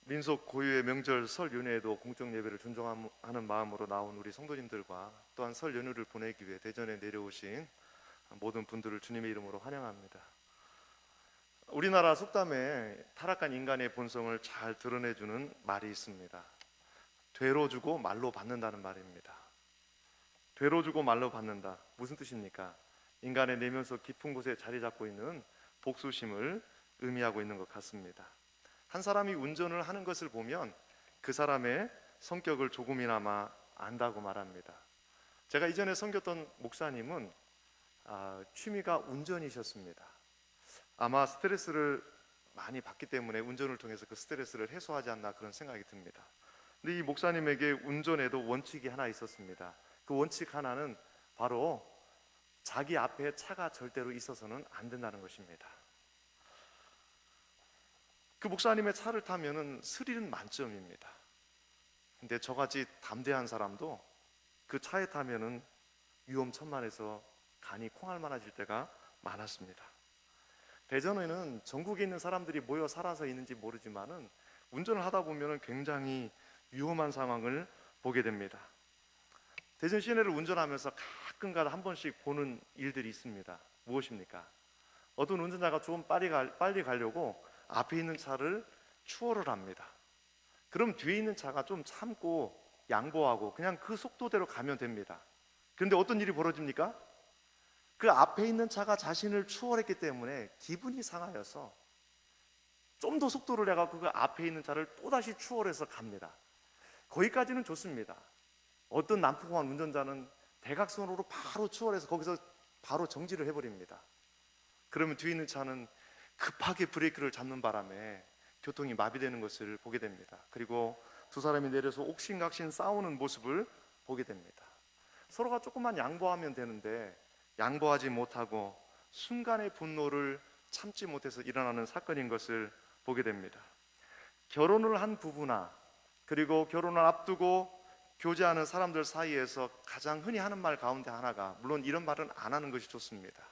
민속 고유의 명절 설 연휴에도 공적 예배를 존중하는 마음으로 나온 우리 성도님들과 또한 설 연휴를 보내기 위해 대전에 내려오신 모든 분들을 주님의 이름으로 환영합니다. 우리나라 속담에 타락한 인간의 본성을 잘 드러내주는 말이 있습니다. 되로 주고 말로 받는다는 말입니다. 되로 주고 말로 받는다. 무슨 뜻입니까? 인간의 내면 속 깊은 곳에 자리 잡고 있는 복수심을 의미하고 있는 것 같습니다. 한 사람이 운전을 하는 것을 보면 그 사람의 성격을 조금이나마 안다고 말합니다. 제가 이전에 섬겼던 목사님은 취미가 운전이셨습니다. 아마 스트레스를 많이 받기 때문에 운전을 통해서 그 스트레스를 해소하지 않나 그런 생각이 듭니다. 근데 이 목사님에게 운전에도 원칙이 하나 있었습니다. 그 원칙 하나는 바로 자기 앞에 차가 절대로 있어서는 안 된다는 것입니다. 그 목사님의 차를 타면은 스릴은 만점입니다. 근데 저같이 담대한 사람도 그 차에 타면은 위험천만해서 간이 콩알 많아질 때가 많았습니다. 대전에는 전국에 있는 사람들이 모여 살아서 있는지 모르지만은 운전을 하다 보면은 굉장히 위험한 상황을 보게 됩니다. 대전 시내를 운전하면서 가끔가다 한 번씩 보는 일들이 있습니다. 무엇입니까? 어떤 운전자가 좀 빨리 가려고 앞에 있는 차를 추월을 합니다. 그럼 뒤에 있는 차가 좀 참고 양보하고 그냥 그 속도대로 가면 됩니다. 그런데 어떤 일이 벌어집니까? 그 앞에 있는 차가 자신을 추월했기 때문에 기분이 상하여서 좀 더 속도를 내갖고 그 앞에 있는 차를 또다시 추월해서 갑니다. 거기까지는 좋습니다. 어떤 난폭한 운전자는 대각선으로 바로 추월해서 거기서 바로 정지를 해버립니다. 그러면 뒤에 있는 차는 급하게 브레이크를 잡는 바람에 교통이 마비되는 것을 보게 됩니다. 그리고 두 사람이 내려서 옥신각신 싸우는 모습을 보게 됩니다. 서로가 조금만 양보하면 되는데 양보하지 못하고 순간의 분노를 참지 못해서 일어나는 사건인 것을 보게 됩니다. 결혼을 한 부부나 그리고 결혼을 앞두고 교제하는 사람들 사이에서 가장 흔히 하는 말 가운데 하나가, 물론 이런 말은 안 하는 것이 좋습니다.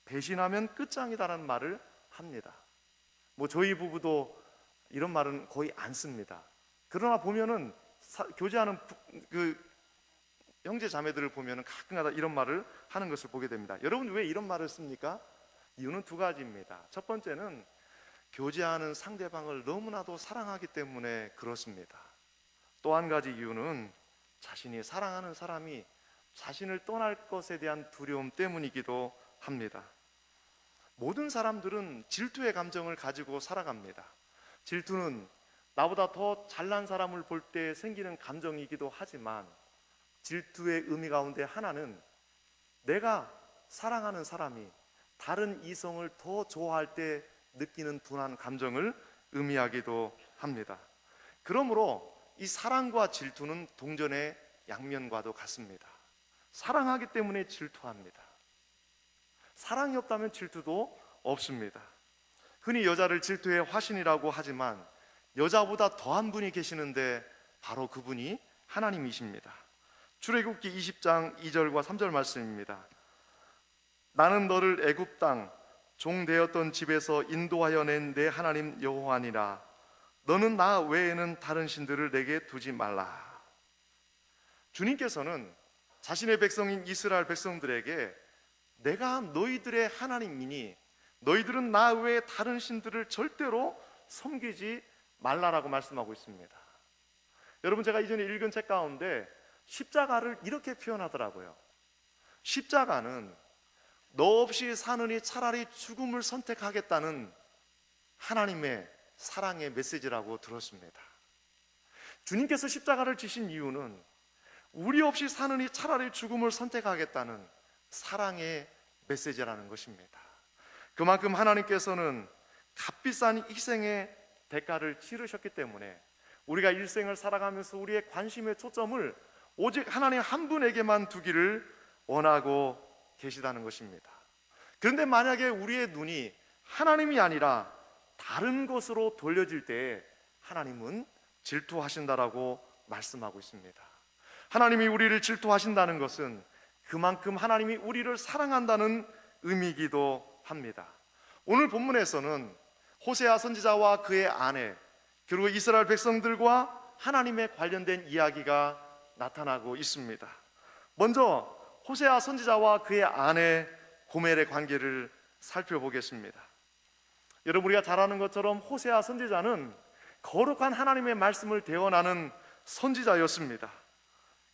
배신하면 끝장이다라는 말을 합니다. 저희 부부도 이런 말은 거의 안 씁니다. 그러나 보면은 교제하는 그 형제 자매들을 보면은 가끔가다 이런 말을 하는 것을 보게 됩니다. 여러분, 왜 이런 말을 씁니까? 이유는 두 가지입니다. 첫 번째는 교제하는 상대방을 너무나도 사랑하기 때문에 그렇습니다. 또 한 가지 이유는 자신이 사랑하는 사람이 자신을 떠날 것에 대한 두려움 때문이기도 합니다. 모든 사람들은 질투의 감정을 가지고 살아갑니다. 질투는 나보다 더 잘난 사람을 볼 때 생기는 감정이기도 하지만 질투의 의미 가운데 하나는 내가 사랑하는 사람이 다른 이성을 더 좋아할 때 느끼는 분한 감정을 의미하기도 합니다. 그러므로 이 사랑과 질투는 동전의 양면과도 같습니다. 사랑하기 때문에 질투합니다. 사랑이 없다면 질투도 없습니다. 흔히 여자를 질투의 화신이라고 하지만 여자보다 더한 분이 계시는데 바로 그분이 하나님이십니다. 출애굽기 20장 2절과 3절 말씀입니다. 나는 너를 애굽 땅 종 되었던 집에서 인도하여 낸 내 하나님 여호와니라. 너는 나 외에는 다른 신들을 내게 두지 말라. 주님께서는 자신의 백성인 이스라엘 백성들에게 내가 너희들의 하나님이니 너희들은 나 외에 다른 신들을 절대로 섬기지 말라라고 말씀하고 있습니다. 여러분, 제가 이전에 읽은 책 가운데 십자가를 이렇게 표현하더라고요. 십자가는 너 없이 사느니 차라리 죽음을 선택하겠다는 하나님의 사랑의 메시지라고 들었습니다. 주님께서 십자가를 지신 이유는 우리 없이 사느니 차라리 죽음을 선택하겠다는 사랑의 메시지라는 것입니다. 그만큼 하나님께서는 값비싼 희생의 대가를 치르셨기 때문에 우리가 일생을 살아가면서 우리의 관심의 초점을 오직 하나님 한 분에게만 두기를 원하고 계시다는 것입니다. 그런데 만약에 우리의 눈이 하나님이 아니라 다른 것으로 돌려질 때에 하나님은 질투하신다라고 말씀하고 있습니다. 하나님이 우리를 질투하신다는 것은 그만큼 하나님이 우리를 사랑한다는 의미이기도 합니다. 오늘 본문에서는 호세아 선지자와 그의 아내 그리고 이스라엘 백성들과 하나님에 관련된 이야기가 나타나고 있습니다. 먼저 호세아 선지자와 그의 아내 고멜의 관계를 살펴보겠습니다. 여러분, 우리가 잘 아는 것처럼 호세아 선지자는 거룩한 하나님의 말씀을 대언하는 선지자였습니다.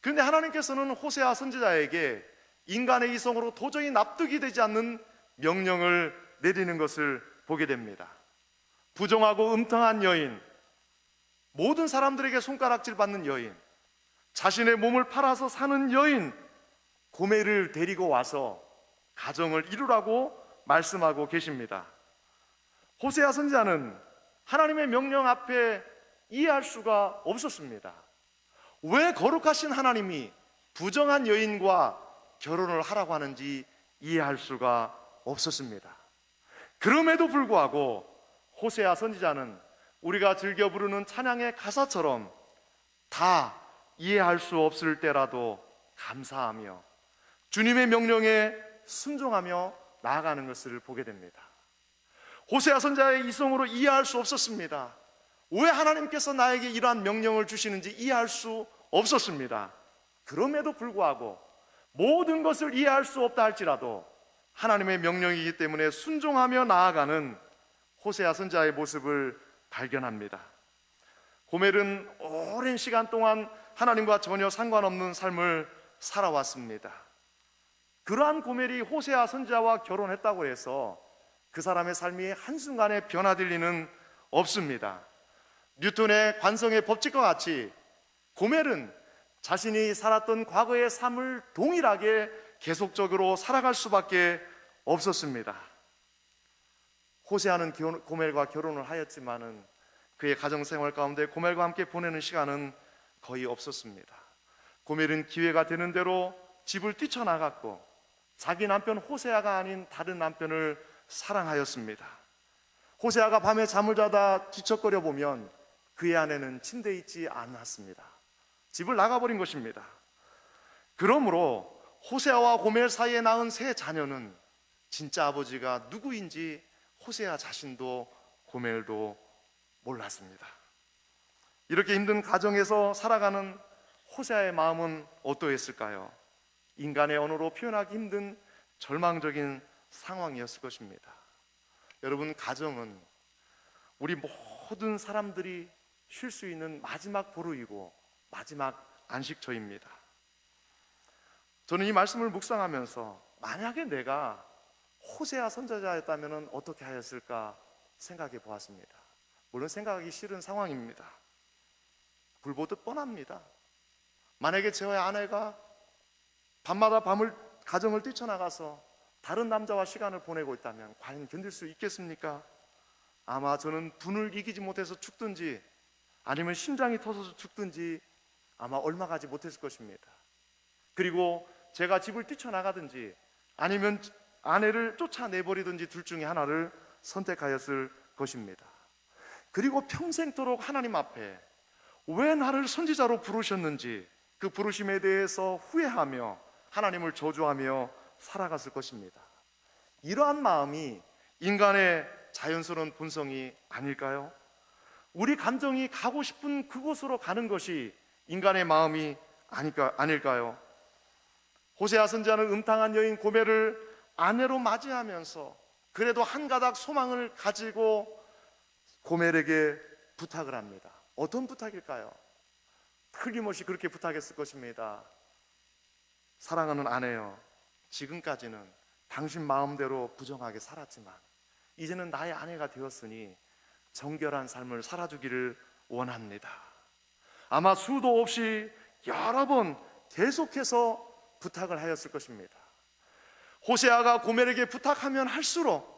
그런데 하나님께서는 호세아 선지자에게 인간의 이성으로 도저히 납득이 되지 않는 명령을 내리는 것을 보게 됩니다. 부정하고 음탕한 여인, 모든 사람들에게 손가락질 받는 여인, 자신의 몸을 팔아서 사는 여인 고멜을 데리고 와서 가정을 이루라고 말씀하고 계십니다. 호세아 선지자는 하나님의 명령 앞에 이해할 수가 없었습니다. 왜 거룩하신 하나님이 부정한 여인과 결혼을 하라고 하는지 이해할 수가 없었습니다. 그럼에도 불구하고 호세아 선지자는 우리가 즐겨 부르는 찬양의 가사처럼 다 이해할 수 없을 때라도 감사하며 주님의 명령에 순종하며 나아가는 것을 보게 됩니다. 호세아 선지자의 이성으로 이해할 수 없었습니다. 왜 하나님께서 나에게 이러한 명령을 주시는지 이해할 수 없었습니다. 그럼에도 불구하고 모든 것을 이해할 수 없다 할지라도 하나님의 명령이기 때문에 순종하며 나아가는 호세아 선지자의 모습을 발견합니다. 고멜은 오랜 시간 동안 하나님과 전혀 상관없는 삶을 살아왔습니다. 그러한 고멜이 호세아 선지자와 결혼했다고 해서 그 사람의 삶이 한순간에 변화될 리는 없습니다. 뉴턴의 관성의 법칙과 같이 고멜은 자신이 살았던 과거의 삶을 동일하게 계속적으로 살아갈 수밖에 없었습니다. 호세아는 고멜과 결혼을 하였지만은 그의 가정생활 가운데 고멜과 함께 보내는 시간은 거의 없었습니다. 고멜은 기회가 되는 대로 집을 뛰쳐나갔고 자기 남편 호세아가 아닌 다른 남편을 사랑하였습니다. 호세아가 밤에 잠을 자다 뒤척거려 보면 그의 아내는 침대에 있지 않았습니다. 집을 나가버린 것입니다. 그러므로 호세아와 고멜 사이에 낳은 세 자녀는 진짜 아버지가 누구인지 호세아 자신도 고멜도 몰랐습니다. 이렇게 힘든 가정에서 살아가는 호세아의 마음은 어떠했을까요? 인간의 언어로 표현하기 힘든 절망적인 상황이었을 것입니다. 여러분, 가정은 우리 모든 사람들이 쉴 수 있는 마지막 보루이고 마지막 안식처입니다. 저는 이 말씀을 묵상하면서 만약에 내가 호세아 선지자였다면 어떻게 하였을까 생각해 보았습니다. 물론 생각하기 싫은 상황입니다. 불보듯 뻔합니다. 만약에 저의 아내가 밤마다 가정을 뛰쳐나가서 다른 남자와 시간을 보내고 있다면 과연 견딜 수 있겠습니까? 아마 저는 분을 이기지 못해서 죽든지 아니면 심장이 터져서 죽든지 아마 얼마 가지 못했을 것입니다. 그리고 제가 집을 뛰쳐나가든지 아니면 아내를 쫓아내버리든지 둘 중에 하나를 선택하였을 것입니다. 그리고 평생토록 하나님 앞에 왜 나를 선지자로 부르셨는지 그 부르심에 대해서 후회하며 하나님을 저주하며 살아갔을 것입니다. 이러한 마음이 인간의 자연스러운 본성이 아닐까요? 우리 감정이 가고 싶은 그곳으로 가는 것이 인간의 마음이 아닐까요? 호세아 선지자는 음탕한 여인 고멜을 아내로 맞이하면서 그래도 한 가닥 소망을 가지고 고멜에게 부탁을 합니다. 어떤 부탁일까요? 틀림없이 그렇게 부탁했을 것입니다. 사랑하는 아내여, 지금까지는 당신 마음대로 부정하게 살았지만 이제는 나의 아내가 되었으니 정결한 삶을 살아주기를 원합니다. 아마 수도 없이 여러 번 계속해서 부탁을 하였을 것입니다. 호세아가 고멜에게 부탁하면 할수록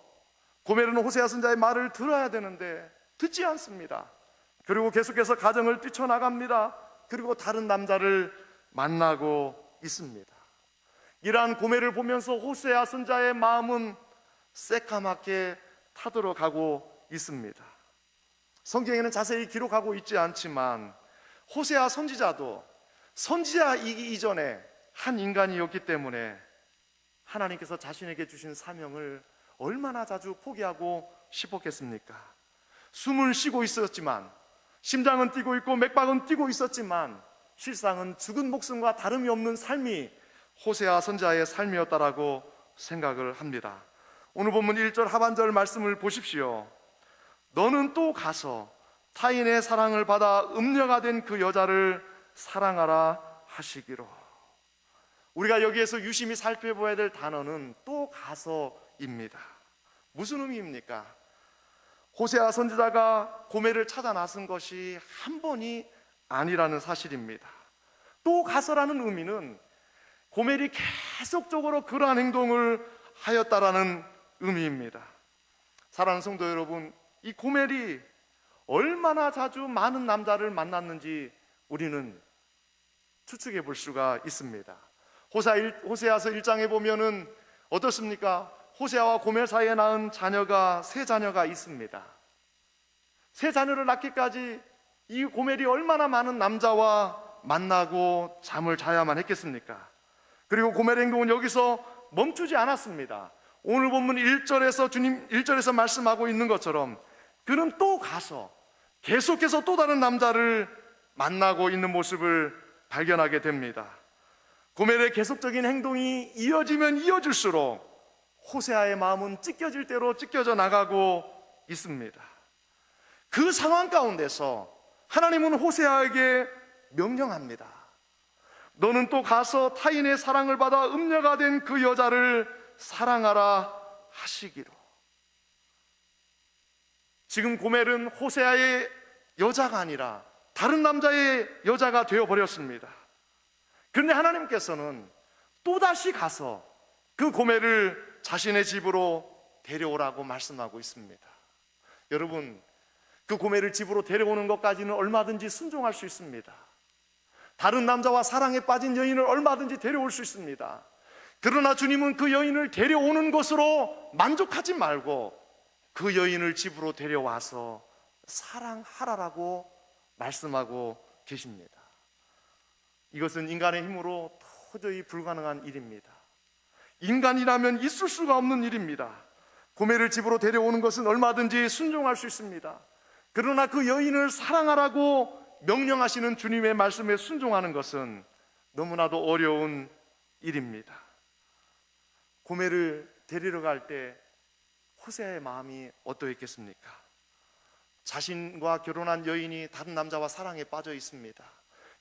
고멜은 호세아 선지자의 말을 들어야 되는데 듣지 않습니다. 그리고 계속해서 가정을 뛰쳐나갑니다. 그리고 다른 남자를 만나고 있습니다. 이러한 고멜을 보면서 호세아 선지자의 마음은 새까맣게 타들어가고 있습니다. 성경에는 자세히 기록하고 있지 않지만 호세아 선지자도 선지자이기 이전에 한 인간이었기 때문에 하나님께서 자신에게 주신 사명을 얼마나 자주 포기하고 싶었겠습니까? 숨을 쉬고 있었지만 심장은 뛰고 있고 맥박은 뛰고 있었지만 실상은 죽은 목숨과 다름이 없는 삶이 호세아 선지자의 삶이었다라고 생각을 합니다. 오늘 본문 1절 하반절 말씀을 보십시오. 너는 또 가서 타인의 사랑을 받아 음녀가 된 그 여자를 사랑하라 하시기로. 우리가 여기에서 유심히 살펴봐야 될 단어는 또 가서입니다. 무슨 의미입니까? 호세아 선지자가 고멜을 찾아 나선 것이 한 번이 아니라는 사실입니다. 또 가서라는 의미는 고멜이 계속적으로 그러한 행동을 하였다라는 의미입니다. 사랑하는 성도 여러분, 이 고멜이 얼마나 자주 많은 남자를 만났는지 우리는 추측해 볼 수가 있습니다. 호세아서 1장에 보면은 어떻습니까? 호세아와 고멜 사이에 낳은 자녀가 세 자녀가 있습니다. 세 자녀를 낳기까지 이 고멜이 얼마나 많은 남자와 만나고 잠을 자야만 했겠습니까? 그리고 고멜의 행동은 여기서 멈추지 않았습니다. 오늘 본문 1절에서 말씀하고 있는 것처럼 그는 또 가서 계속해서 또 다른 남자를 만나고 있는 모습을 발견하게 됩니다. 고멜의 계속적인 행동이 이어지면 이어질수록 호세아의 마음은 찢겨질 대로 찢겨져 나가고 있습니다. 그 상황 가운데서 하나님은 호세아에게 명령합니다. 너는 또 가서 타인의 사랑을 받아 음녀가 된 그 여자를 사랑하라 하시기로. 지금 고멜은 호세아의 여자가 아니라 다른 남자의 여자가 되어버렸습니다. 그런데 하나님께서는 또다시 가서 그 고멜을 자신의 집으로 데려오라고 말씀하고 있습니다. 여러분, 그 고멜을 집으로 데려오는 것까지는 얼마든지 순종할 수 있습니다. 다른 남자와 사랑에 빠진 여인을 얼마든지 데려올 수 있습니다. 그러나 주님은 그 여인을 데려오는 것으로 만족하지 말고 그 여인을 집으로 데려와서 사랑하라라고 말씀하고 계십니다. 이것은 인간의 힘으로 도저히 불가능한 일입니다. 인간이라면 있을 수가 없는 일입니다. 고멜을 집으로 데려오는 것은 얼마든지 순종할 수 있습니다. 그러나 그 여인을 사랑하라고 명령하시는 주님의 말씀에 순종하는 것은 너무나도 어려운 일입니다. 고멜을 데리러 갈 때 호세아의 마음이 어떠했겠습니까? 자신과 결혼한 여인이 다른 남자와 사랑에 빠져 있습니다.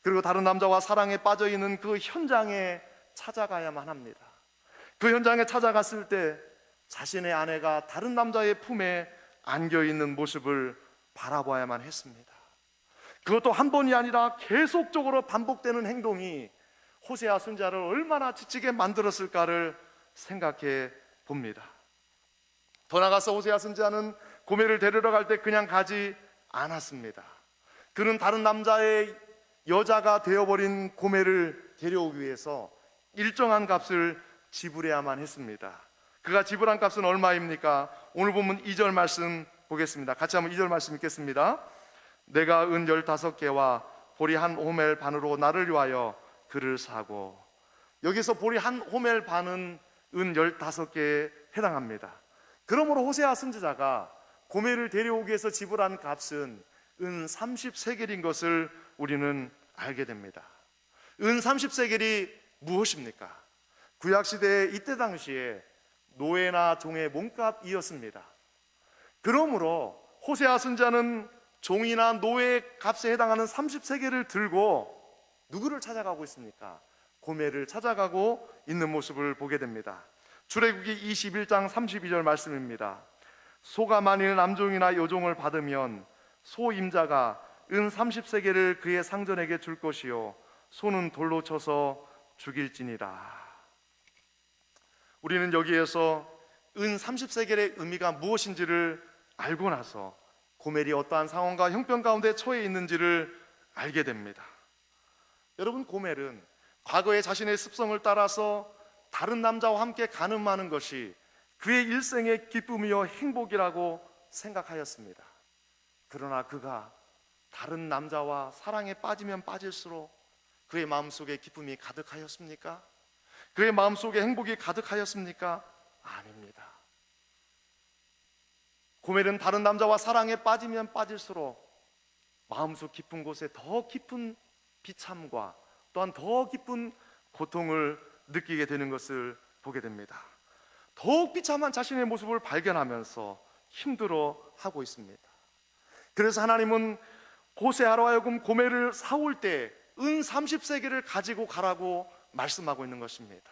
그리고 다른 남자와 사랑에 빠져 있는 그 현장에 찾아가야만 합니다. 그 현장에 찾아갔을 때 자신의 아내가 다른 남자의 품에 안겨 있는 모습을 바라봐야만 했습니다. 그것도 한 번이 아니라 계속적으로 반복되는 행동이 호세아 선지자를 얼마나 지치게 만들었을까를 생각해 봅니다. 더 나아가서 호세아 선지자는 고멜을 데리러 갈 때 그냥 가지 않았습니다. 그는 다른 남자의 여자가 되어버린 고멜을 데려오기 위해서 일정한 값을 지불해야만 했습니다. 그가 지불한 값은 얼마입니까? 오늘 본문 2절 말씀 보겠습니다. 같이 한번 2절 말씀 읽겠습니다. 내가 은 15개와 보리 한 호멜 반으로 나를 위하여 그를 사고. 여기서 보리 한 호멜 반은 은 15개에 해당합니다. 그러므로 호세아 선지자가 고멜을 데려오기 위해서 지불한 값은 은 30세겔인 것을 우리는 알게 됩니다. 은 30세겔이 무엇입니까? 구약시대에 이때 당시에 노예나 종의 몸값이었습니다. 그러므로 호세아 선지자는 종이나 노예 값에 해당하는 30세겔을 들고 누구를 찾아가고 있습니까? 고멜을 찾아가고 있는 모습을 보게 됩니다. 출애굽기 21장 32절 말씀입니다. 소가 만일 남종이나 여종을 받으면 소 임자가 은 30세겔을 그의 상전에게 줄 것이요 소는 돌로 쳐서 죽일지니라. 우리는 여기에서 은 30세겔의 의미가 무엇인지를 알고 나서 고멜이 어떠한 상황과 형편 가운데 처해 있는지를 알게 됩니다. 여러분, 고멜은 과거의 자신의 습성을 따라서 다른 남자와 함께 간음하는 것이 그의 일생의 기쁨이요 행복이라고 생각하였습니다. 그러나 그가 다른 남자와 사랑에 빠지면 빠질수록 그의 마음속에 기쁨이 가득하였습니까? 그의 마음속에 행복이 가득하였습니까? 아닙니다. 고멜은 다른 남자와 사랑에 빠지면 빠질수록 마음속 깊은 곳에 더 깊은 비참과 또한 더 깊은 고통을 느끼게 되는 것을 보게 됩니다. 더욱 비참한 자신의 모습을 발견하면서 힘들어하고 있습니다. 그래서 하나님은 호세아로 하여금 고멜을 사올 때 은 30세겔을 가지고 가라고 말씀하고 있는 것입니다.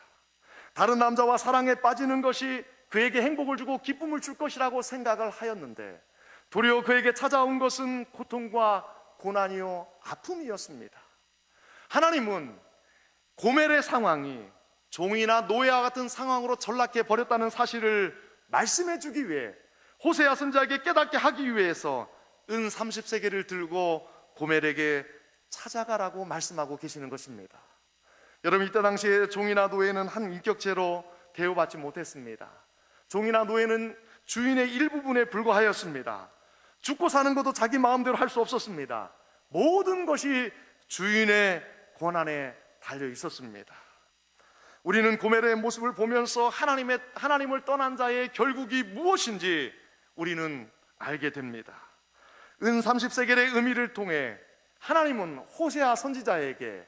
다른 남자와 사랑에 빠지는 것이 그에게 행복을 주고 기쁨을 줄 것이라고 생각을 하였는데 도리어 그에게 찾아온 것은 고통과 고난이요 아픔이었습니다. 하나님은 고멜의 상황이 종이나 노예와 같은 상황으로 전락해 버렸다는 사실을 말씀해 주기 위해 호세아 선지자에게 깨닫게 하기 위해서 은 30세겔을 들고 고멜에게 찾아가라고 말씀하고 계시는 것입니다. 여러분, 이때 당시에 종이나 노예는 한 인격체로 대우받지 못했습니다. 종이나 노예는 주인의 일부분에 불과하였습니다. 죽고 사는 것도 자기 마음대로 할 수 없었습니다. 모든 것이 주인의 권한에 달려 있었습니다. 우리는 고멜의 모습을 보면서 하나님을 떠난 자의 결국이 무엇인지 우리는 알게 됩니다. 은 30세겔의 의미를 통해 하나님은 호세아 선지자에게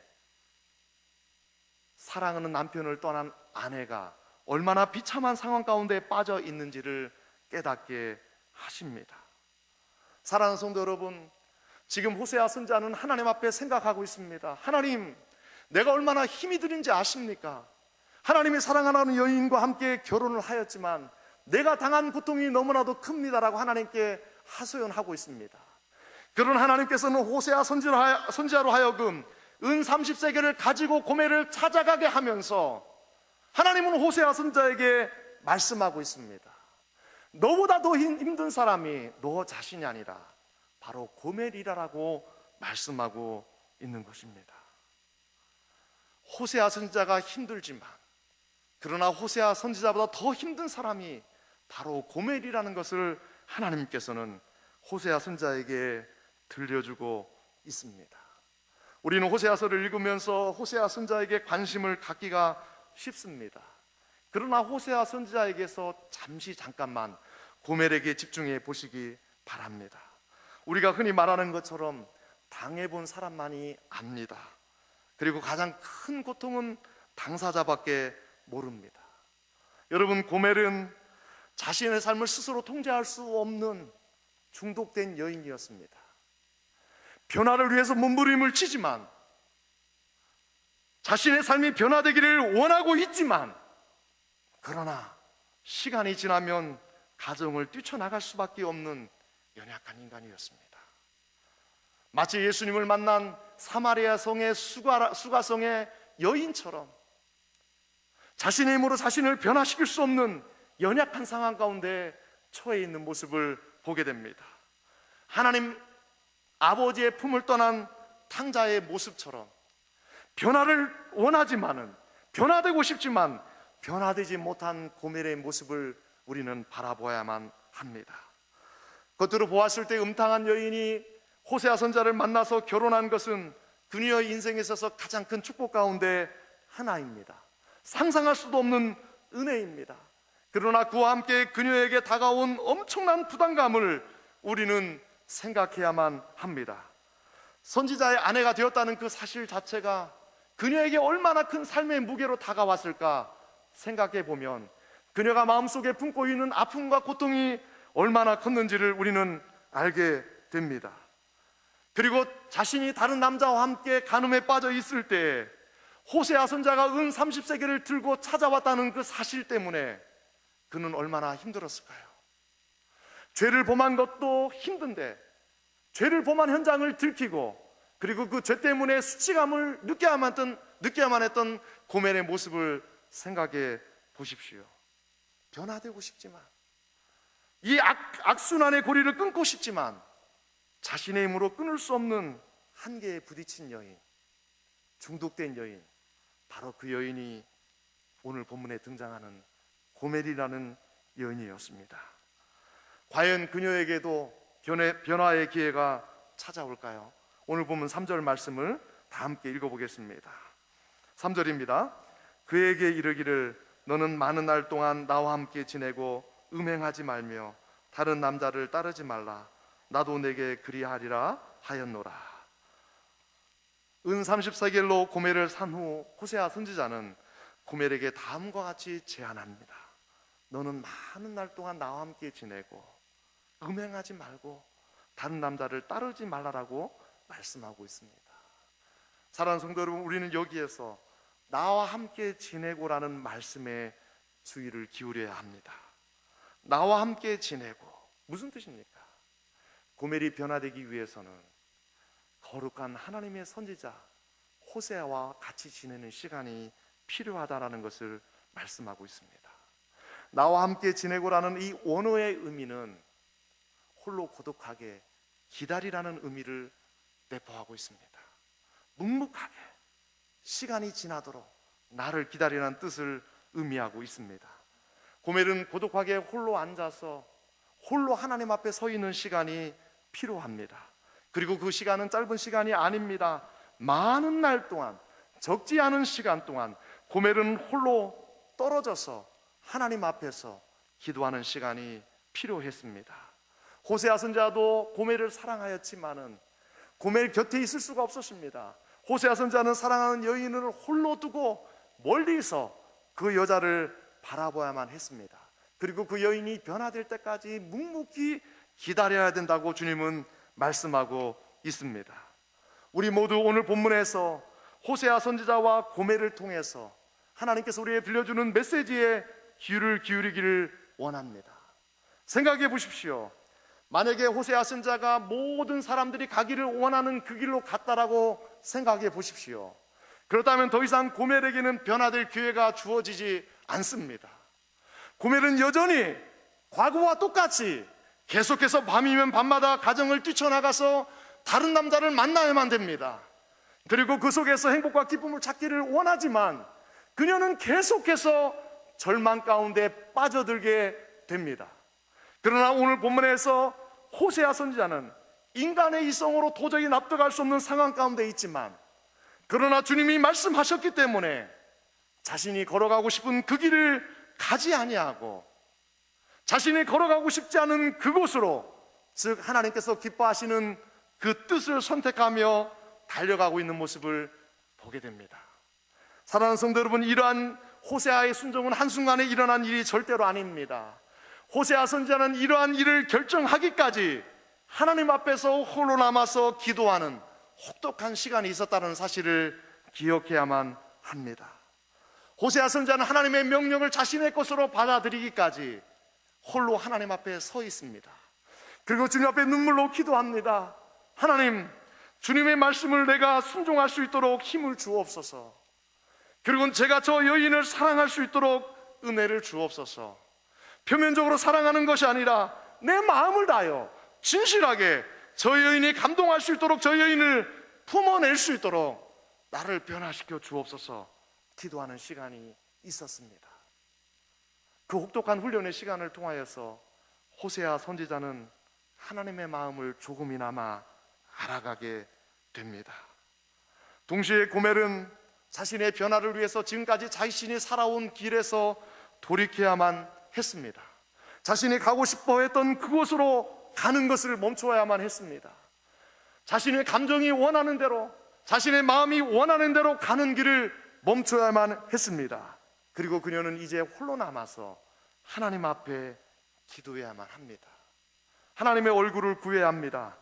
사랑하는 남편을 떠난 아내가 얼마나 비참한 상황 가운데 빠져 있는지를 깨닫게 하십니다. 사랑하는 성도 여러분, 지금 호세아 선지자는 하나님 앞에 생각하고 있습니다. 하나님, 내가 얼마나 힘이 드는지 아십니까? 하나님이 사랑하는 여인과 함께 결혼을 하였지만 내가 당한 고통이 너무나도 큽니다라고 하나님께 하소연하고 있습니다. 그런 하나님께서는 호세아 선지자로 하여금 은 30세겔을 가지고 고멜을 찾아가게 하면서 하나님은 호세아 선지자에게 말씀하고 있습니다. 너보다 더 힘든 사람이 너 자신이 아니라 바로 고멜이라고 말씀하고 있는 것입니다. 호세아 선지자가 힘들지만 그러나 호세아 선지자보다 더 힘든 사람이 바로 고멜이라는 것을 하나님께서는 호세아 선지자에게 들려주고 있습니다. 우리는 호세아서를 읽으면서 호세아 선지자에게 관심을 갖기가 쉽습니다. 그러나 호세아 선지자에게서 잠깐만 고멜에게 집중해 보시기 바랍니다. 우리가 흔히 말하는 것처럼 당해본 사람만이 압니다. 그리고 가장 큰 고통은 당사자밖에 모릅니다. 여러분, 고멜은 자신의 삶을 스스로 통제할 수 없는 중독된 여인이었습니다. 변화를 위해서 몸부림을 치지만, 자신의 삶이 변화되기를 원하고 있지만, 그러나 시간이 지나면 가정을 뛰쳐나갈 수밖에 없는 연약한 인간이었습니다. 마치 예수님을 만난 사마리아 성의 수가성의 여인처럼 자신의 힘으로 자신을 변화시킬 수 없는 연약한 상황 가운데 처해 있는 모습을 보게 됩니다. 하나님 아버지의 품을 떠난 탕자의 모습처럼 변화를 원하지만은, 변화되고 싶지만 변화되지 못한 고멜의 모습을 우리는 바라보아야만 합니다. 겉으로 보았을 때 음탕한 여인이 호세아 선지자를 만나서 결혼한 것은 그녀의 인생에 있어서 가장 큰 축복 가운데 하나입니다. 상상할 수도 없는 은혜입니다. 그러나 그와 함께 그녀에게 다가온 엄청난 부담감을 우리는 생각해야만 합니다. 선지자의 아내가 되었다는 그 사실 자체가 그녀에게 얼마나 큰 삶의 무게로 다가왔을까 생각해 보면 그녀가 마음속에 품고 있는 아픔과 고통이 얼마나 컸는지를 우리는 알게 됩니다. 그리고 자신이 다른 남자와 함께 간음에 빠져 있을 때 호세아 선지자가 은 30세겔을 들고 찾아왔다는 그 사실 때문에 그는 얼마나 힘들었을까요? 죄를 범한 것도 힘든데 죄를 범한 현장을 들키고 그리고 그 죄 때문에 수치감을 느껴야만 했던 고멜의 모습을 생각해 보십시오. 변화되고 싶지만, 이 악순환의 고리를 끊고 싶지만 자신의 힘으로 끊을 수 없는 한계에 부딪힌 여인, 중독된 여인, 바로 그 여인이 오늘 본문에 등장하는 고멜이라는 여인이었습니다. 과연 그녀에게도 변화의 기회가 찾아올까요? 오늘 본문 3절 말씀을 다 함께 읽어보겠습니다. 3절입니다. 그에게 이르기를 너는 많은 날 동안 나와 함께 지내고 음행하지 말며 다른 남자를 따르지 말라. 나도 내게 그리하리라. 하였노라. 은 30세겔로 고멜을 산 후 호세아 선지자는 고멜에게 다음과 같이 제안합니다. 너는 많은 날 동안 나와 함께 지내고 음행하지 말고 다른 남자를 따르지 말라라고 말씀하고 있습니다. 사랑하는 성도 여러분, 우리는 여기에서 나와 함께 지내고라는 말씀에 주의를 기울여야 합니다. 나와 함께 지내고 무슨 뜻입니까? 고멜이 변화되기 위해서는 거룩한 하나님의 선지자 호세아와 같이 지내는 시간이 필요하다라는 것을 말씀하고 있습니다. 나와 함께 지내고라는 이 원어의 의미는 홀로 고독하게 기다리라는 의미를 내포하고 있습니다. 묵묵하게 시간이 지나도록 나를 기다리라는 뜻을 의미하고 있습니다. 고멜은 고독하게 홀로 앉아서 홀로 하나님 앞에 서 있는 시간이 필요합니다. 그리고 그 시간은 짧은 시간이 아닙니다. 많은 날 동안, 적지 않은 시간 동안 고멜은 홀로 떨어져서 하나님 앞에서 기도하는 시간이 필요했습니다. 호세아 선지자도 고멜을 사랑하였지만은 고멜 곁에 있을 수가 없었습니다. 호세아 선지자는 사랑하는 여인을 홀로 두고 멀리서 그 여자를 바라봐야만 했습니다. 그리고 그 여인이 변화될 때까지 묵묵히 기다려야 된다고 주님은 말씀하고 있습니다. 우리 모두 오늘 본문에서 호세아 선지자와 고멜을 통해서 하나님께서 우리에게 들려주는 메시지에 귀를 기울이기를 원합니다. 생각해 보십시오. 만약에 호세아 선지자가 모든 사람들이 가기를 원하는 그 길로 갔다라고 생각해 보십시오. 그렇다면 더 이상 고멜에게는 변화될 기회가 주어지지 않습니다. 고멜은 여전히 과거와 똑같이 계속해서 밤이면 밤마다 가정을 뛰쳐나가서 다른 남자를 만나야만 됩니다. 그리고 그 속에서 행복과 기쁨을 찾기를 원하지만 그녀는 계속해서 절망 가운데 빠져들게 됩니다. 그러나 오늘 본문에서 호세아 선지자는 인간의 이성으로 도저히 납득할 수 없는 상황 가운데 있지만, 그러나 주님이 말씀하셨기 때문에 자신이 걸어가고 싶은 그 길을 가지 아니하고 자신이 걸어가고 싶지 않은 그곳으로, 즉 하나님께서 기뻐하시는 그 뜻을 선택하며 달려가고 있는 모습을 보게 됩니다. 사랑하는 성도 여러분, 이러한 호세아의 순종은 한순간에 일어난 일이 절대로 아닙니다. 호세아 선지자는 이러한 일을 결정하기까지 하나님 앞에서 홀로 남아서 기도하는 혹독한 시간이 있었다는 사실을 기억해야만 합니다. 호세아 선지자는 하나님의 명령을 자신의 것으로 받아들이기까지 홀로 하나님 앞에 서 있습니다. 그리고 주님 앞에 눈물로 기도합니다. 하나님, 주님의 말씀을 내가 순종할 수 있도록 힘을 주옵소서. 그리고 제가 저 여인을 사랑할 수 있도록 은혜를 주옵소서. 표면적으로 사랑하는 것이 아니라 내 마음을 다하여 진실하게 저 여인이 감동할 수 있도록, 저 여인을 품어낼 수 있도록 나를 변화시켜 주옵소서 기도하는 시간이 있었습니다. 그 혹독한 훈련의 시간을 통하여서 호세아 선지자는 하나님의 마음을 조금이나마 알아가게 됩니다. 동시에 고멜은 자신의 변화를 위해서 지금까지 자신이 살아온 길에서 돌이켜야만 했습니다. 자신이 가고 싶어 했던 그곳으로 가는 것을 멈춰야만 했습니다. 자신의 감정이 원하는 대로, 자신의 마음이 원하는 대로 가는 길을 멈춰야만 했습니다. 그리고 그녀는 이제 홀로 남아서 하나님 앞에 기도해야만 합니다. 하나님의 얼굴을 구해야 합니다.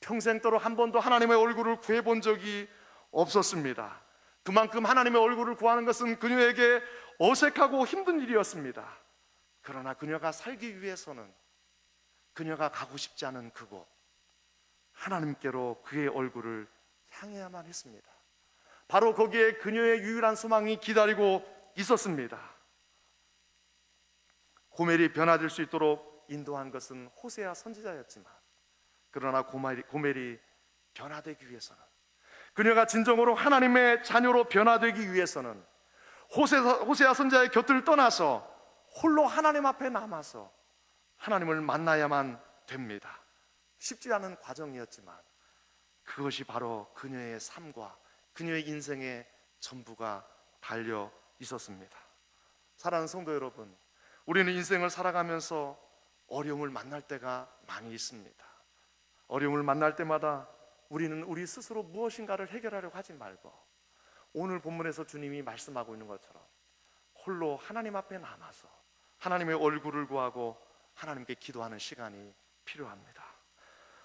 평생도록 한 번도 하나님의 얼굴을 구해본 적이 없었습니다. 그만큼 하나님의 얼굴을 구하는 것은 그녀에게 어색하고 힘든 일이었습니다. 그러나 그녀가 살기 위해서는 그녀가 가고 싶지 않은 그곳, 하나님께로 그의 얼굴을 향해야만 했습니다. 바로 거기에 그녀의 유일한 소망이 기다리고 있었습니다. 고멜이 변화될 수 있도록 인도한 것은 호세아 선지자였지만, 그러나 고멜이 변화되기 위해서는, 그녀가 진정으로 하나님의 자녀로 변화되기 위해서는 호세아 선지자의 곁을 떠나서 홀로 하나님 앞에 남아서 하나님을 만나야만 됩니다. 쉽지 않은 과정이었지만 그것이 바로 그녀의 삶과 그녀의 인생의 전부가 달려 있었습니다. 사랑하는 성도 여러분, 우리는 인생을 살아가면서 어려움을 만날 때가 많이 있습니다. 어려움을 만날 때마다 우리는 우리 스스로 무엇인가를 해결하려고 하지 말고 오늘 본문에서 주님이 말씀하고 있는 것처럼 홀로 하나님 앞에 남아서 하나님의 얼굴을 구하고 하나님께 기도하는 시간이 필요합니다.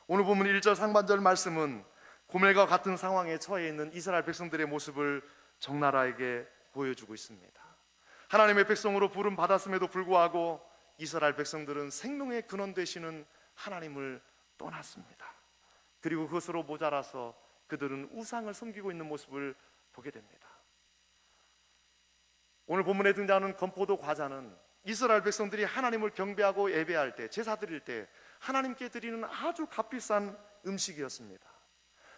오늘 본문 1절 상반절 말씀은 고멜과 같은 상황에 처해 있는 이스라엘 백성들의 모습을 적나라하게 보여주고 있습니다. 하나님의 백성으로 부름 받았음에도 불구하고 이스라엘 백성들은 생명의 근원 되시는 하나님을 떠났습니다. 그리고 그것으로 모자라서 그들은 우상을 섬기고 있는 모습을 보게 됩니다. 오늘 본문에 등장하는 건포도 과자는 이스라엘 백성들이 하나님을 경배하고 예배할 때, 제사 드릴 때 하나님께 드리는 아주 값비싼 음식이었습니다.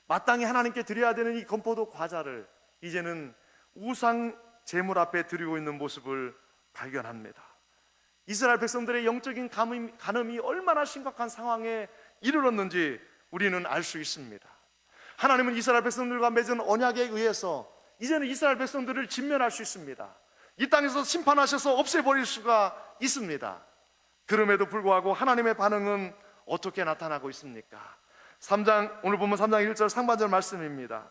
마땅히 하나님께 드려야 되는 이 건포도 과자를 이제는 우상 제물 앞에 드리고 있는 모습을 발견합니다. 이스라엘 백성들의 영적인 간음이 얼마나 심각한 상황에 이르렀는지 우리는 알 수 있습니다. 하나님은 이스라엘 백성들과 맺은 언약에 의해서 이제는 이스라엘 백성들을 진멸할 수 있습니다. 이 땅에서 심판하셔서 없애버릴 수가 있습니다. 그럼에도 불구하고 하나님의 반응은 어떻게 나타나고 있습니까? 오늘 보면 3장 1절 상반절 말씀입니다.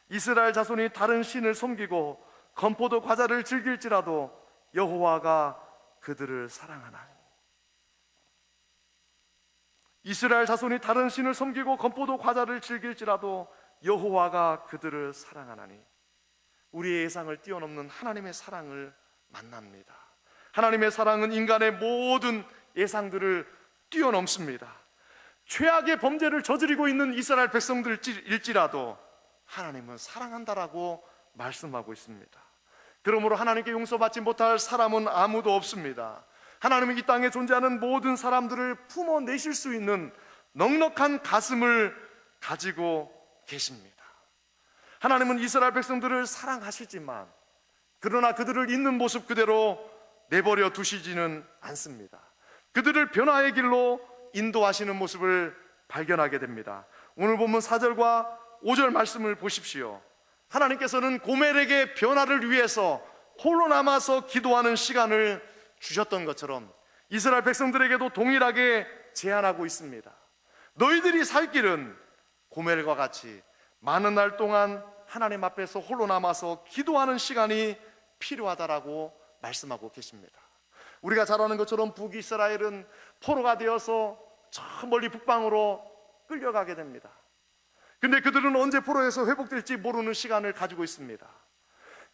이스라엘 자손이 다른 신을 섬기고 건포도 과자를 즐길지라도 여호와가 그들을 사랑하나니. 이스라엘 자손이 다른 신을 섬기고 건포도 과자를 즐길지라도 여호와가 그들을 사랑하나니. 우리의 예상을 뛰어넘는 하나님의 사랑을 만납니다. 하나님의 사랑은 인간의 모든 예상들을 뛰어넘습니다. 최악의 범죄를 저지르고 있는 이스라엘 백성들일지라도 하나님은 사랑한다라고 말씀하고 있습니다. 그러므로 하나님께 용서받지 못할 사람은 아무도 없습니다. 하나님은 이 땅에 존재하는 모든 사람들을 품어내실 수 있는 넉넉한 가슴을 가지고 계십니다. 하나님은 이스라엘 백성들을 사랑하시지만 그러나 그들을 있는 모습 그대로 내버려 두시지는 않습니다. 그들을 변화의 길로 인도하시는 모습을 발견하게 됩니다. 오늘 본문 4절과 5절 말씀을 보십시오. 하나님께서는 고멜에게 변화를 위해서 홀로 남아서 기도하는 시간을 주셨던 것처럼 이스라엘 백성들에게도 동일하게 제안하고 있습니다. 너희들이 살 길은 고멜과 같이 많은 날 동안 하나님 앞에서 홀로 남아서 기도하는 시간이 필요하다라고 말씀하고 계십니다. 우리가 잘 아는 것처럼 북이스라엘은 포로가 되어서 저 멀리 북방으로 끌려가게 됩니다. 근데 그들은 언제 포로에서 회복될지 모르는 시간을 가지고 있습니다.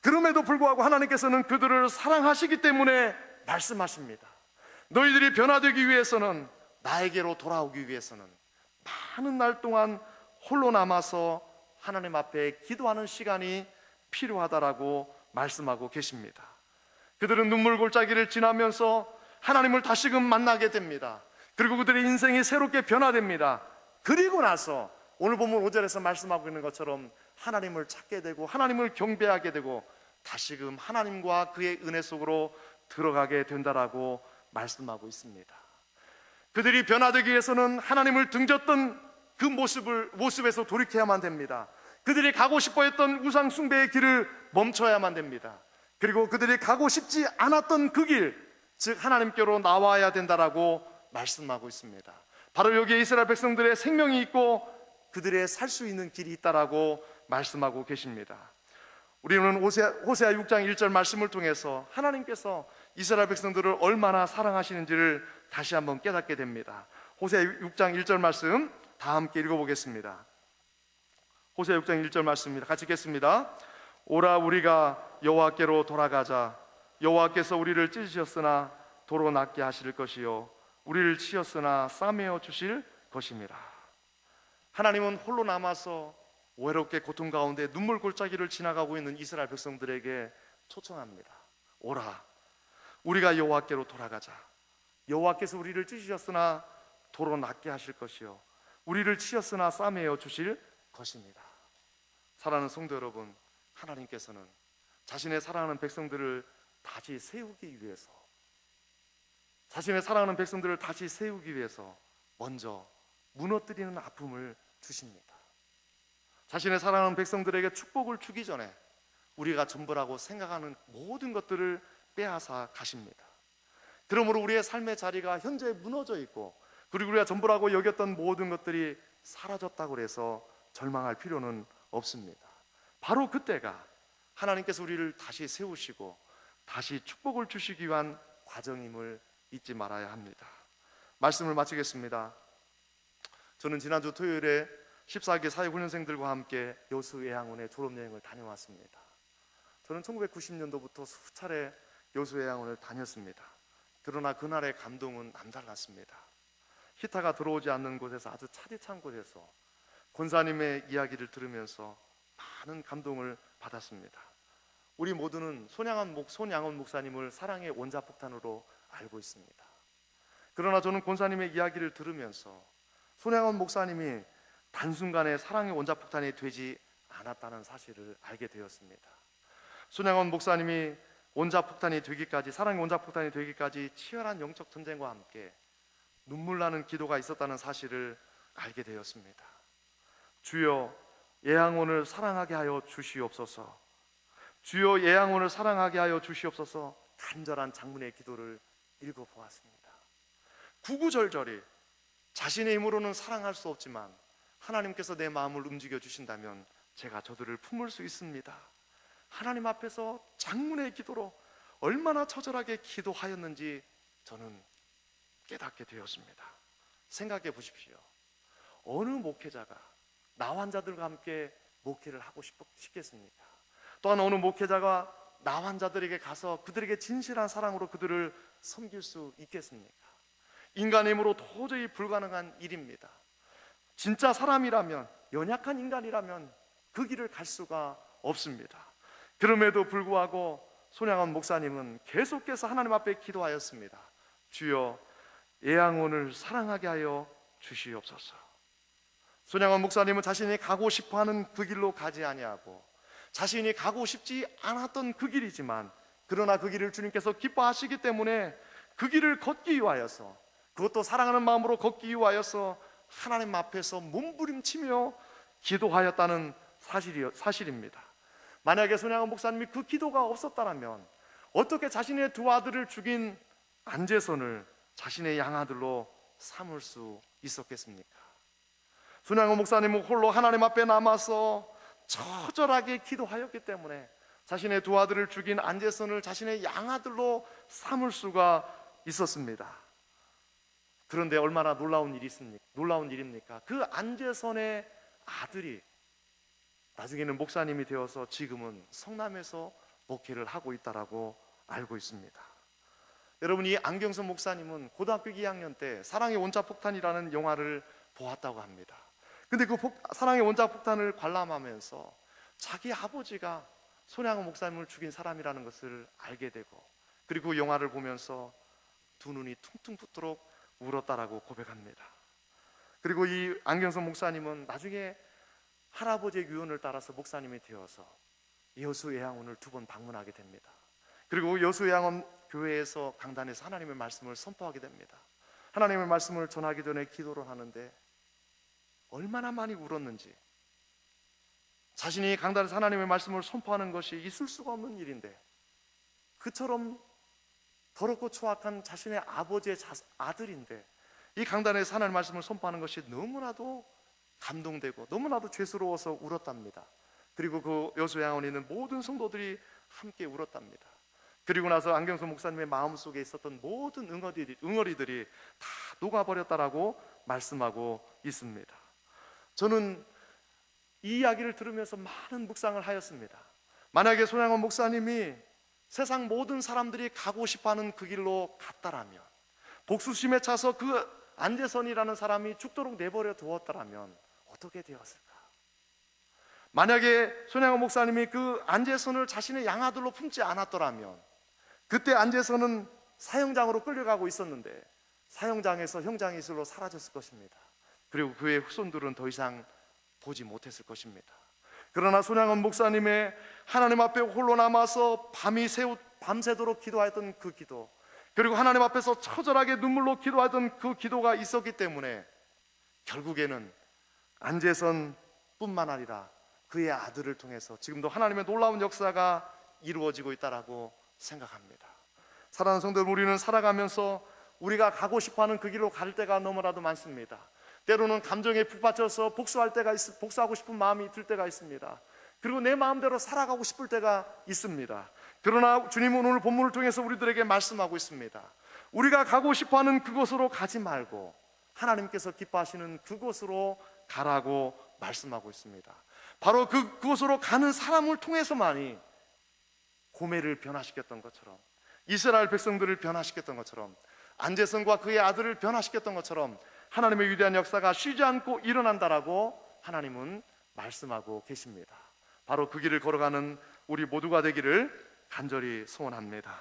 그럼에도 불구하고 하나님께서는 그들을 사랑하시기 때문에 말씀하십니다. 너희들이 변화되기 위해서는, 나에게로 돌아오기 위해서는 많은 날 동안 홀로 남아서 하나님 앞에 기도하는 시간이 필요하다라고 말씀하고 계십니다. 그들은 눈물 골짜기를 지나면서 하나님을 다시금 만나게 됩니다. 그리고 그들의 인생이 새롭게 변화됩니다. 그리고 나서 오늘 본문 5절에서 말씀하고 있는 것처럼 하나님을 찾게 되고 하나님을 경배하게 되고 다시금 하나님과 그의 은혜 속으로 들어가게 된다라고 말씀하고 있습니다. 그들이 변화되기 위해서는 하나님을 등졌던 그 모습에서 돌이켜야만 됩니다. 그들이 가고 싶어 했던 우상 숭배의 길을 멈춰야만 됩니다. 그리고 그들이 가고 싶지 않았던 그 길, 즉 하나님께로 나와야 된다라고 말씀하고 있습니다. 바로 여기에 이스라엘 백성들의 생명이 있고 그들의 살 수 있는 길이 있다라고 말씀하고 계십니다. 우리는 호세아 6장 1절 말씀을 통해서 하나님께서 이스라엘 백성들을 얼마나 사랑하시는지를 다시 한번 깨닫게 됩니다. 호세아 6장 1절 말씀 다 함께 읽어보겠습니다. 호세아 6장 1절 말씀입니다. 같이 읽겠습니다. 오라 우리가 여호와께로 돌아가자. 여호와께서 우리를 찢으셨으나 도로 낫게 하실 것이요 우리를 치셨으나 싸매어 주실 것입니다. 하나님은 홀로 남아서 외롭게 고통 가운데 눈물 골짜기를 지나가고 있는 이스라엘 백성들에게 초청합니다. 오라 우리가 여호와께로 돌아가자. 여호와께서 우리를 찢으셨으나 도로 낫게 하실 것이요 우리를 치셨으나 싸매어 주실 것입니다. 사랑하는 성도 여러분, 하나님께서는 자신의 사랑하는 백성들을 다시 세우기 위해서, 자신의 사랑하는 백성들을 다시 세우기 위해서 먼저 무너뜨리는 아픔을 주십니다. 자신의 사랑하는 백성들에게 축복을 주기 전에 우리가 전부라고 생각하는 모든 것들을 빼앗아 가십니다. 그러므로 우리의 삶의 자리가 현재 무너져 있고, 그리고 우리가 전부라고 여겼던 모든 것들이 사라졌다고 해서 절망할 필요는 없습니다. 바로 그때가 하나님께서 우리를 다시 세우시고 다시 축복을 주시기 위한 과정임을 잊지 말아야 합니다. 말씀을 마치겠습니다. 저는 지난주 토요일에 14기 사회훈련생들과 함께 여수 예양원에 졸업여행을 다녀왔습니다. 저는 1990년도부터 수차례 여수 예양원을 다녔습니다. 그러나 그날의 감동은 남달랐습니다. 히타가 들어오지 않는 곳에서 아주 차디찬 곳에서 권사님의 이야기를 들으면서 많은 감동을 받았습니다. 우리 모두는 손양원 목사님을 사랑의 원자폭탄으로 알고 있습니다. 그러나 저는 권사님의 이야기를 들으면서 손양원 목사님이 단순간에 사랑의 원자폭탄이 되지 않았다는 사실을 알게 되었습니다. 손양원 목사님이 원자폭탄이 되기까지, 사랑의 원자폭탄이 되기까지 치열한 영적 전쟁과 함께 눈물 나는 기도가 있었다는 사실을 알게 되었습니다. 주여, 예양원을 사랑하게 하여 주시옵소서. 주여, 예양원을 사랑하게 하여 주시옵소서. 간절한 장문의 기도를 읽어보았습니다. 구구절절히 자신의 힘으로는 사랑할 수 없지만 하나님께서 내 마음을 움직여 주신다면 제가 저들을 품을 수 있습니다. 하나님 앞에서 장문의 기도로 얼마나 처절하게 기도하였는지 저는 깨닫게 되었습니다. 생각해 보십시오. 어느 목회자가 나환자들과 함께 목회를 하고 싶겠습니까? 또한 어느 목회자가 나환자들에게 가서 그들에게 진실한 사랑으로 그들을 섬길 수 있겠습니까? 인간의 힘으로 도저히 불가능한 일입니다. 진짜 사람이라면, 연약한 인간이라면 그 길을 갈 수가 없습니다. 그럼에도 불구하고 손양원 목사님은 계속해서 하나님 앞에 기도하였습니다. 주여, 예양원을 사랑하게 하여 주시옵소서. 손양원 목사님은 자신이 가고 싶어하는 그 길로 가지 아니하고 자신이 가고 싶지 않았던 그 길이지만 그러나 그 길을 주님께서 기뻐하시기 때문에 그 길을 걷기 위하여서, 그것도 사랑하는 마음으로 걷기 위하여서 하나님 앞에서 몸부림치며 기도하였다는 사실입니다. 만약에 손양원 목사님이 그 기도가 없었다면 어떻게 자신의 두 아들을 죽인 안재선을 자신의 양아들로 삼을 수 있었겠습니까? 손양원 목사님은 홀로 하나님 앞에 남아서 처절하게 기도하였기 때문에 자신의 두 아들을 죽인 안재선을 자신의 양아들로 삼을 수가 있었습니다. 그런데 얼마나 놀라운 일입니까? 그 안재선의 아들이 나중에는 목사님이 되어서 지금은 성남에서 목회를 하고 있다라고 알고 있습니다. 여러분, 이 안경선 목사님은 고등학교 2학년 때 사랑의 원자폭탄이라는 영화를 보았다고 합니다. 근데 그 사랑의 원자폭탄을 관람하면서 자기 아버지가 손양원 목사님을 죽인 사람이라는 것을 알게 되고, 그리고 그 영화를 보면서 두 눈이 퉁퉁 붓도록 울었다라고 고백합니다. 그리고 이 안경선 목사님은 나중에 할아버지의 유언을 따라서 목사님이 되어서 여수 예양원을 2번 방문하게 됩니다. 그리고 여수 예양원 교회에서 강단에서 하나님의 말씀을 선포하게 됩니다. 하나님의 말씀을 전하기 전에 기도를 하는데 얼마나 많이 울었는지, 자신이 강단에서 하나님의 말씀을 선포하는 것이 있을 수가 없는 일인데 그처럼 더럽고 추악한 자신의 아버지의 아들인데 이 강단에서 하나님의 말씀을 선포하는 것이 너무나도 감동되고 너무나도 죄스러워서 울었답니다. 그리고 그 여수 예양원에 있는 모든 성도들이 함께 울었답니다. 그리고 나서 안경선 목사님의 마음속에 있었던 모든 응어리들이 다 녹아버렸다라고 말씀하고 있습니다. 저는 이 이야기를 들으면서 많은 묵상을 하였습니다. 만약에 손양원 목사님이 세상 모든 사람들이 가고 싶어하는 그 길로 갔다라면, 복수심에 차서 그 안재선이라는 사람이 죽도록 내버려 두었다라면 어떻게 되었을까? 만약에 손양원 목사님이 그 안재선을 자신의 양아들로 품지 않았더라면 그때 안재선은 사형장으로 끌려가고 있었는데 사형장에서 형장의 이슬로 사라졌을 것입니다. 그리고 그의 후손들은 더 이상 보지 못했을 것입니다. 그러나 손양원 목사님의 하나님 앞에 홀로 남아서 밤새도록 기도하였던 그 기도, 그리고 하나님 앞에서 처절하게 눈물로 기도하던 그 기도가 있었기 때문에 결국에는 안재선 뿐만 아니라 그의 아들을 통해서 지금도 하나님의 놀라운 역사가 이루어지고 있다라고 생각합니다. 사랑하는 성도 여러분, 우리는 살아가면서 우리가 가고 싶어하는 그 길로 갈 때가 너무나도 많습니다. 때로는 감정에 북받쳐서 복수하고 싶은 마음이 들 때가 있습니다. 그리고 내 마음대로 살아가고 싶을 때가 있습니다. 그러나 주님은 오늘 본문을 통해서 우리들에게 말씀하고 있습니다. 우리가 가고 싶어하는 그곳으로 가지 말고 하나님께서 기뻐하시는 그곳으로 가라고 말씀하고 있습니다. 바로 그곳으로 가는 사람을 통해서만이 고멜을 변화시켰던 것처럼, 이스라엘 백성들을 변화시켰던 것처럼, 안제성과 그의 아들을 변화시켰던 것처럼 하나님의 위대한 역사가 쉬지 않고 일어난다라고 하나님은 말씀하고 계십니다. 바로 그 길을 걸어가는 우리 모두가 되기를 간절히 소원합니다.